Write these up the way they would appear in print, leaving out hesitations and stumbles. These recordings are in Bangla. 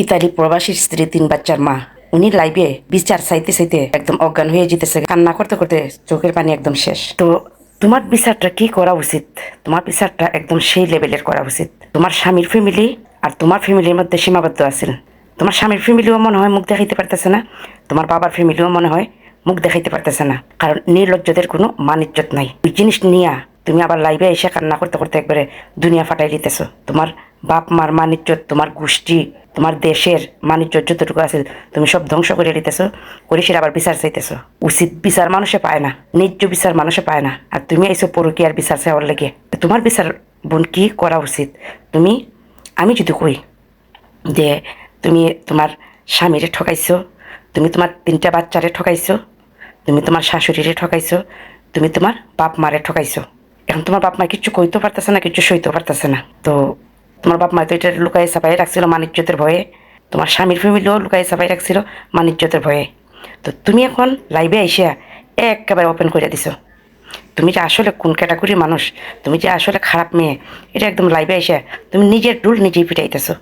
ইতালি প্রবাসীর স্ত্রী 3 বাচ্চার মা উনি লাইভে বিচার চাইতে চাইতে একদম অজ্ঞান হয়ে যেতেছে, কান্না করতে করতে চোখের পানি একদম শেষ। তো তোমার বিচারটা কি করা উচিত? তোমার বিচারটা একদম সেই লেভেলের করা উচিত। তোমার স্বামীর ফ্যামিলি আর তোমার ফ্যামিলির মধ্যে সীমাবদ্ধ আছেন। তোমার স্বামীর ফ্যামিলিও মনে হয় মুখ দেখাইতে পারতেছে না, তোমার বাবার ফ্যামিলিও মনে হয় মুখ দেখাইতে পারতেছে না, কারণ নির্লজ্জদের কোনো মান ইজ্জত নাই। ওই জিনিস নিয়া তুমি আবার লাইভে এসে কান্না করতে করতে একবারে দুনিয়া ফাটাই দিতেছো। তোমার বাপ মার মান ইজ্জত, তোমার গোষ্ঠী, তোমার দেশের মান ইজ্জত যতটুকু আছে তুমি সব ধ্বংস করে দিতেছো, করে সেটা আবার বিচার চাইতেছো। উচিত বিচার মানুষে পায় না, ন্যায্য বিচার মানুষে পায় না, আর তুমি এইসব পরকীয়ার বিচার চাওয়ার লেগে। তোমার বিচার বোন কি করা উচিত? আমি যদি কই যে তুমি তোমার স্বামীরে ঠকাইছো, তুমি তোমার 3টা বাচ্চারে ঠকাইছো, তুমি তোমার শাশুড়িরে ঠকাইছো, তুমি তোমার বাপ মারে ঠকাইছো। এখন তোমার বাপ মা কিচ্ছু কইতেও পারতেছে না, কিচ্ছু সইতেও পারতেছে না। তো তোমার বাপ মা তো এটা লুকাই চাপাই রাখছিল মানিজ্যতের ভয়ে, তোমার স্বামীর ফ্যামিলিও লুকাই চাপাই রাখছিল মানিজ্যতের ভয়ে। তো তুমি এখন লাইভে আইসা একেবারে ওপেন করে দিছো তুমি যে আসলে কোন ক্যাটাগরির মানুষ, তুমি যে আসলে খারাপ মেয়ে, এটা একদম লাইভে এসে তুমি নিজের ডুল নিজেই পিটাইতেছো।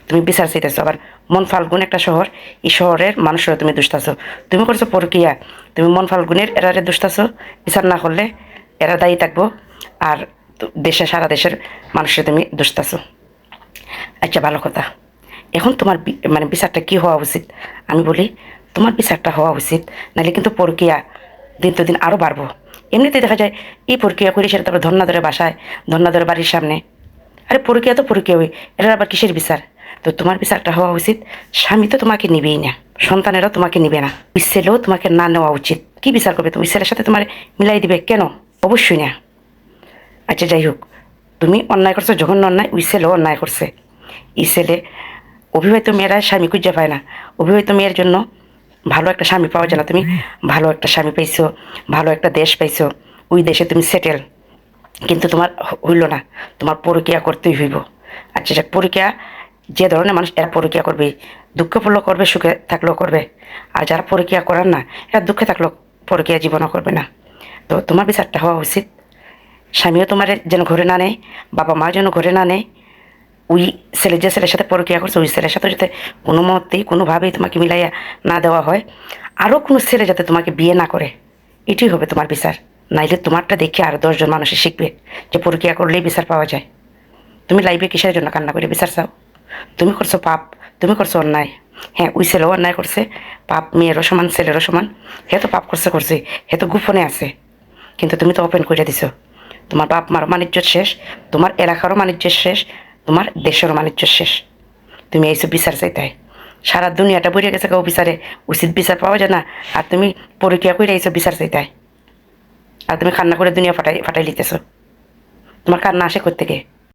তুমি বিচার চাইতেছো। আবার মন ফাল্গুন একটা শহর, এই শহরের মানুষেরা তুমি দুষ্টাছো। তুমি করছো পরকিয়া, তুমি মন ফাল্গুনের এরারে দুষ্টাছো। বিচার না করলে এরা দায়ী থাকবো, আর দেশে সারা দেশের মানুষের তুমি দুষ্টাছো। আচ্ছা, ভালো কথা। এখন তোমার মানে বিচারটা কি হওয়া উচিত? আমি বলি তোমার বিচারটা হওয়া উচিত, নাহলে কিন্তু পরকিয়া দিন তো দিন আরও বাড়বো। এমনিতেই দেখা যায় এই পরকিয়া করি, সেটা তারপর ধন্যাধরের বাসায়, ধন্যাধরের বাড়ির সামনে। আরে পরকিয়া তো পরকিয়া, ওই এটা আবার কিসের বিচার? তো তোমার বিচারটা হওয়া উচিত, স্বামী তো তোমাকে নিবেই না, সন্তানেরাও তোমাকে নিবে না, ওই ছেলেও তোমাকে না নেওয়া উচিত। কি বিচার করবে? তুমি ছেলের সাথে তোমার মিলাই দিবে কেন? অবশ্যই না। আচ্ছা, যাই হোক, তুমি অন্যায় করছো, জঘন্য অন্যায়, ওই ছেলেও অন্যায় করছে। এই ছেলে, অবিবাহিত মেয়েরা স্বামী খুঁজে পায় না। অবিবাহিত মেয়ের জন্য ভালো একটা স্বামী পাওয়া যায় না। তুমি ভালো একটা স্বামী পাইছো, ভালো একটা দেশ পাইছো, ওই দেশে তুমি সেটেল, কিন্তু তোমার হইল না, তোমার পরকিয়া করতেই হইব। আচ্ছা, যাক, পরকিয়া যে ধরনের মানুষ এরা পরকিয়া করবে, দুঃখে পড়লেও করবে, সুখে থাকলেও করবে। আর যারা পরকিয়া করার না, এরা দুঃখে থাকলেও পরকিয়া জীবনও করবে না। তো তোমার বিচারটা হওয়া উচিত, স্বামীও তোমার যেন ঘরে না নেয়, বাবা মা যেন ঘরে না নেয়। ওই ছেলে যে ছেলের সাথে পরকিয়া করছে, ওই ছেলের সাথে যাতে কোনো মতেই কোনোভাবেই তোমাকে মিলাইয়া না দেওয়া হয়, আরও কোনো ছেলে যাতে তোমাকে বিয়ে না করে, এটাই হবে তোমার বিচার। নাইলে তোমারটা দেখে আর 10জন মানুষে শিখবে যে পরকিয়া করলেই বিচার পাওয়া যায়। তুমি লাইভে কিসের জন্য কান্না করে বিচার চাও? তুমি করছো পাপ, তুমি করছো অন্যায়। হ্যাঁ, ওই ছেলেও অন্যায় করছে, পাপ মেয়েরও সমান, ছেলেরও সমান। হে তো পাপ করছে, হে তো গোপনে আছে, কিন্তু তুমি তো ওপেন করে দিছো। তোমার বাপ মার বাণিজ্য শেষ, তোমার এলাকারও বাণিজ্য শেষ, তোমার দেশেরও বাণিজ্য শেষ। তুমি এইসব বিচার চাইতে হয়? সারা দুনিয়াটা বইরে গেছে কেউ বিচারে, উচিত বিচার পাওয়া যায় না, আর তুমি পরীক্ষা করে এইসব বিচার চাইতে হয়? আর তুমি কান্না করে দুনিয়া ফাটাই ফাটাই লিতেছো। তোমার কান্না আসে কোত্থেকে?